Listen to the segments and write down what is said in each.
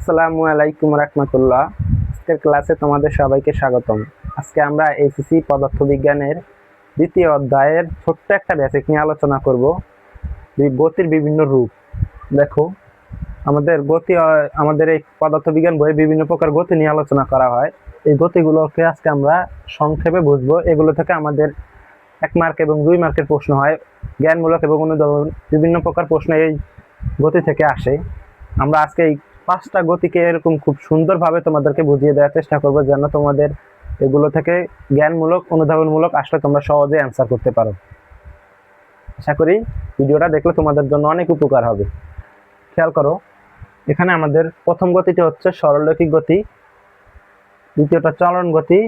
আসসালামু আলাইকুম রাহমাতুল্লাহ। আজকের ক্লাসে তোমাদের সবাইকে স্বাগতম। আজকে আমরা এইচএসসি পদার্থবিজ্ঞানের দ্বিতীয় অধ্যায়ের ছোট্ট একটা বেসিক নিয়ে আলোচনা করব। গতির বিভিন্ন রূপ। দেখো, আমাদের এই পদার্থবিজ্ঞান বইয়ে বিভিন্ন প্রকার গতি নিয়ে আলোচনা করা হয়। এই গতিগুলোকে আজকে আমরা সংক্ষেপে বুঝবো। এগুলো থেকে আমাদের 1 মার্ক এবং 2 মার্কের প্রশ্ন হয়। জ্ঞানমূলক এবং অনুধাবন বিভিন্ন প্রকার প্রশ্ন এই গতি থেকে আসে। আমরা আজকে এই 5টা গতিকে এরকম খুব সুন্দরভাবে তোমাদেরকে বুঝিয়ে দেওয়ার চেষ্টা করব, যেন তোমাদের এগুলো থেকে জ্ঞানমূলক অনুধাবনমূলক আসলে তোমরা সহজে অ্যান্সার করতে পারো। আশা করি ভিডিওটা দেখলে তোমাদের জন্য অনেক উপকার হবে। খেয়াল করো, এখানে আমাদের প্রথম গতিটি হচ্ছে সরলরৈখিক গতি, দ্বিতীয়টা চলন গতি,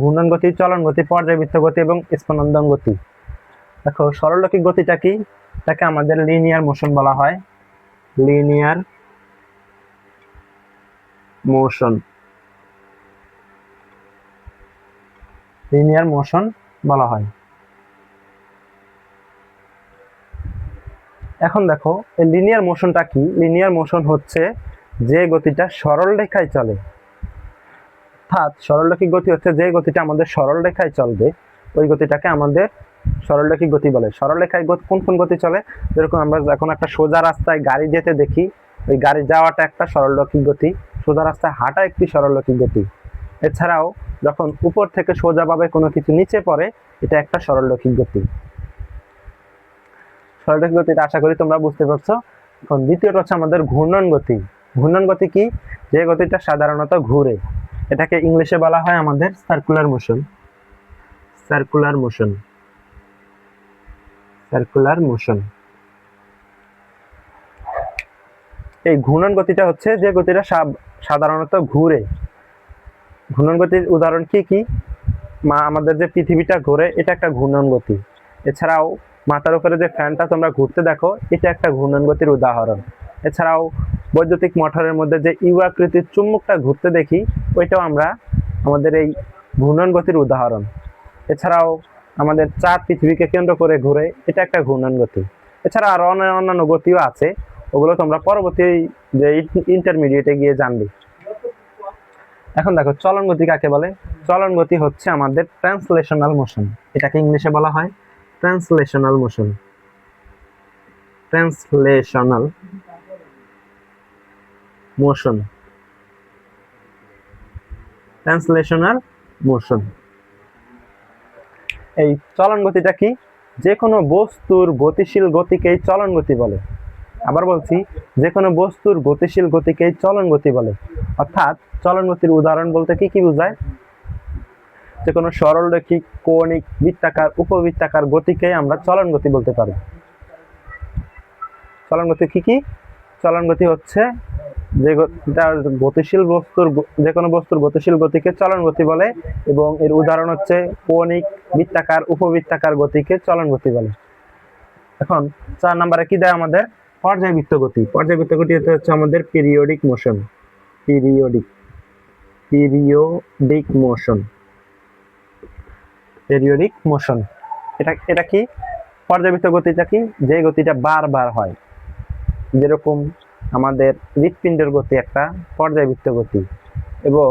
ঘূর্ণন গতি, চলন গতি, পর্যায়বৃত্ত গতি এবং স্পন্দন গতি। দেখো, সরলরৈখিক গতিটা কি? তাকে আমাদের লিনিয়ার মোশন বলা হয়। লিনিয়ার মোশন লিনিয়ার মোশন বলা হয়। এখন দেখো, এই লিনিয়ার মোশনটা কি? লিনিয়ার মোশন হচ্ছে যে গতিটা সরল রেখায় চলে। অর্থাৎ সরলরৈখিক গতি হচ্ছে যে গতিটা আমাদের সরল রেখায় চলবে, ওই গতিটাকে আমাদের সরলরৈখিক গতি বলে। সরল রেখায় কোন কোন গতি চলে? যেরকম আমরা যখন একটা সোজা রাস্তায় গাড়ি যেতে দেখি, ওই গাড়ি যাওয়াটা একটা সরলরৈখিক গতি, সোজা রাস্তায় হাঁটা একটি সরলরৈখিক গতি। এছাড়াও যখন উপর থেকে সোজাভাবে কোনো কিছু নিচে পড়ে, এটা একটা সরলরৈখিক গতি। সরলরৈখিক গতিটা আশা করি তোমরা বুঝতে পারছো। এখন দ্বিতীয়টা হচ্ছে আমাদের ঘূর্ণন গতি। ঘূর্ণন গতি কি? যে গতিটা সাধারণত ঘুরে, এটাকে ইংলিশে বলা হয় আমাদের circular motion. Circular motion circular motion এই ঘূর্ণন গতিটা হচ্ছে যে গতিটা সাধারণত ঘুরে। ঘূর্ণন গতির উদাহরণ কি কি? আমাদের যে পৃথিবীটা ঘুরে, এটা একটা ঘূর্ণন গতি। এছাড়াও মাথার উপরে যে ফ্যানটা তোমরা ঘুরতে দেখো, এটা একটা ঘূর্ণন গতির উদাহরণ। এছাড়াও বৈদ্যুতিক মোটরের মধ্যে যে ইউ আকৃতির চুম্বকটা ঘুরতে দেখি, ওইটাও আমরা আমাদের এই ঘূর্ণন গতির উদাহরণ। এছাড়াও আমাদের চাঁদ পৃথিবীকে কেন্দ্র করে ঘুরে, এটা একটা ঘূর্ণন গতি। এছাড়া আরো অন্যান্য গতিও আছে, ওগুলো তোমরা পরবর্তী যে ইন্টারমিডিয়েটে গিয়ে জানবে। এখন দেখো, চলন গতি কাকে বলে? চলন গতি হচ্ছে আমাদের ট্রান্সলেশনাল মোশন। এটাকে ইংলিশে বলা হয় translational motion. Translational motion translational motion এই চলন গতিটা কি? যে কোনো বস্তুর গতিশীল গতিকেই চলন গতি বলে। আবার বলছি, যে কোনো বস্তুর গতিশীল গতিকেই চলন গতি বলে। অর্থাৎ চলন গতির উদাহরণ বলতে কি কি বোঝায়? যে কোনো সরলরৈখিক, কৌণিক, বৃত্তাকার, উপবৃত্তাকার গতিকে আমরা চলন গতি বলতে পারি। চলন গতি কি কি? চলন গতি হচ্ছে যে গতিশীল বস্তুর, যে কোনো বস্তুর গতিশীল গতিকে চলন গতি বলে, এবং এর উদাহরণ হচ্ছে কৌণিক, বৃত্তাকার, উপবৃত্তাকার গতিকে চলন গতি বলে। এখন 4 নম্বরে কি দেয় আমাদের? পর্যায়বৃত্ত গতি। পর্যায়বৃত্ত গতি হচ্ছে আমাদের periodic motion. Periodic motion periodic motion এটা কি? পর্যায়বৃত্ত গতিটা কি? যে গতিটা বারবার হয়। যেরকম আমাদের হৃৎপিণ্ডের গতি একটা পর্যায়বৃত্ত গতি, এবং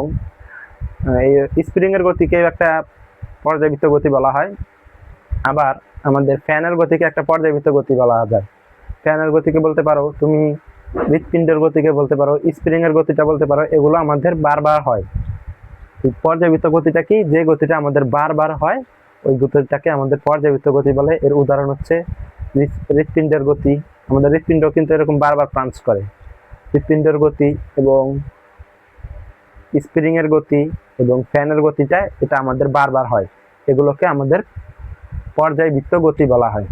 এই স্প্রিং এর গতিকে একটা পর্যায়বৃত্ত গতি বলা হয়। আবার আমাদের ফ্যানের গতিকে একটা পর্যায়বৃত্ত গতি বলা যায়। ফ্যানের গতিকে বলতে পারো তুমি, হৃৎপিণ্ডের গতিকে বলতে পারো, স্প্রিং এর গতিটা বলতে পারো। এগুলো আমাদের বারবার হয়। পর্যায়বৃত্ত গতিটা কি? যে গতিটা আমাদের বারবার হয়, ওই গতিটাকে আমাদের পর্যায়বৃত্ত গতি বলে। এর উদাহরণ হচ্ছে হৃৎপিণ্ডের গতি। আমাদের হৃৎপিণ্ড কিন্তু এরকম বারবার পাঞ্চ করে। হৃৎপিণ্ডের গতি এবং স্প্রিং এর গতি এবং ফ্যানের গতিটা, এটা আমাদের বারবার হয়। এগুলোকে আমাদের পর্যায়বৃত্ত গতি বলা হয়।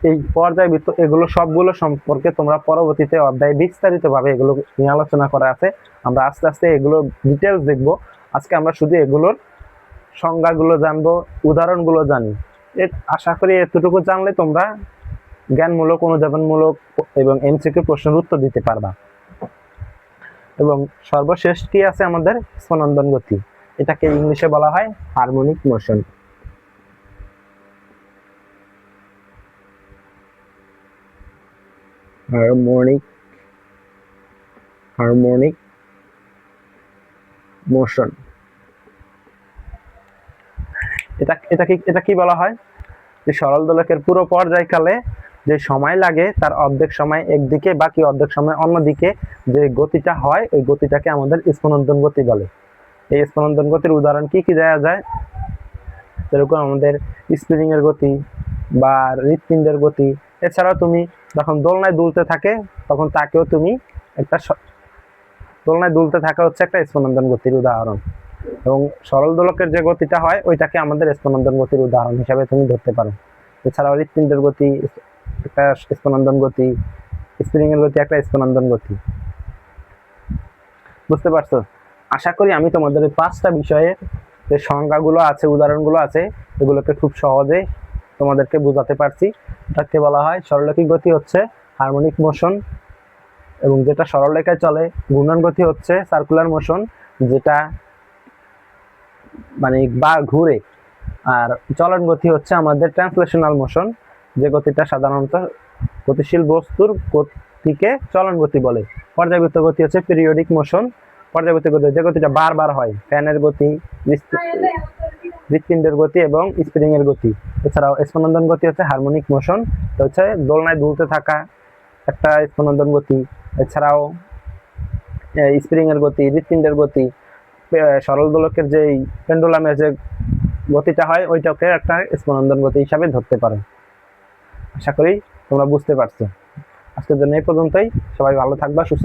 এই পর্যায়বৃত্ত, এগুলো সবগুলো সম্পর্কে তোমরা পরবর্তীতে অধ্যায়ে বিস্তারিতভাবে এগুলো নিয়ে আলোচনা করা আছে। আমরা আস্তে আস্তে এগুলো ডিটেলস দেখবো। আজকে আমরা শুধু এগুলোর সংজ্ঞাগুলো জানবো, উদাহরণগুলো জানি। আশা করি এতটুকু জানলে তোমরা জ্ঞানমূলক, অনুধাবনমূলক এবং এমসিকিউ প্রশ্নের উত্তর দিতে পারবা। এবং সর্বশেষ কি আছে আমাদের? স্পন্দন গতি। এটাকে ইংলিশে বলা হয় harmonic motion. Harmonic harmonic motion. এটা কি বলা হয়? যে সরল দোলকের পুরো পর্যায়কালে যে সময় লাগে তার অর্ধেক সময় একদিকে, বাকি অর্ধেক সময় অন্যদিকে যে গতিটা হয়, ওই গতিটাকে আমাদের স্পন্দন গতি বলে। এই স্পন্দন গতির উদাহরণ কি কি দেওয়া যায়? যেরকম আমাদের স্প্রিং এর গতি বা হৃৎপিণ্ডের গতি। এছাড়াও তুমি যখন দোলনায় দুলতে থাকে তখন তাকেও তুমি একটা দোলনায় দুলতে থাকা হচ্ছে একটা স্পন্দন গতির উদাহরণ। এবং সরল দোলকের যে গতিটা হয় ওইটাকে আমাদের স্পন্দন গতির উদাহরণ হিসাবে তুমি ধরতে পারো। এছাড়াও হৃৎপিণ্ডের গতি একটা স্পন্দন গতি, স্প্রিং এর গতি একটা স্পন্দন গতি। বুঝতে পারছো? আশা করি আমি তোমাদের এই 5টা বিষয়ে যে সংজ্ঞাগুলো আছে, উদাহরণগুলো আছে, এগুলোকে খুব সহজে তোমাদেরকে বোঝাতে পারছি। এটাকে বলা হয় সরলরৈখিক গতি হচ্ছে হারমোনিক মোশন, এবং যেটা সরল রেখায় চলে। ঘূর্ণন গতি হচ্ছে সার্কুলার মোশন, যেটা মানে বা ঘুরে। আর চলন গতি হচ্ছে আমাদের ট্রান্সলেশনাল মোশন, যে গতিটা সাধারণত গতিশীল বস্তুর গতিকে চলন গতি বলে। পর্যায়বৃত্ত গতি হচ্ছে পিরিয়ডিক মোশন। পর্যায়বৃত্ত গতি যে গতিটা বারবার হয়, ফ্যানের গতি, হৃৎপিণ্ডের গতি এবং স্প্রিং এর গতি। এছাড়াও স্পন্দন গতি হচ্ছে হারমোনিক মোশন, হচ্ছে দোলনায় দুলতে থাকা একটা স্পন্দন গতি। এছাড়াও স্প্রিং এর গতি, হৃৎপিণ্ডের গতি, সরল দোলকের যে পেন্ডুলামের যে গতিটা হয় ওইটাকে একটা স্পন্দন গতি হিসাবে ধরতে পারো। আশা করি তোমরা বুঝতে পারছো। আজকের জন্য এই পর্যন্তই। সবাই ভালো থাকবা, সুস্থ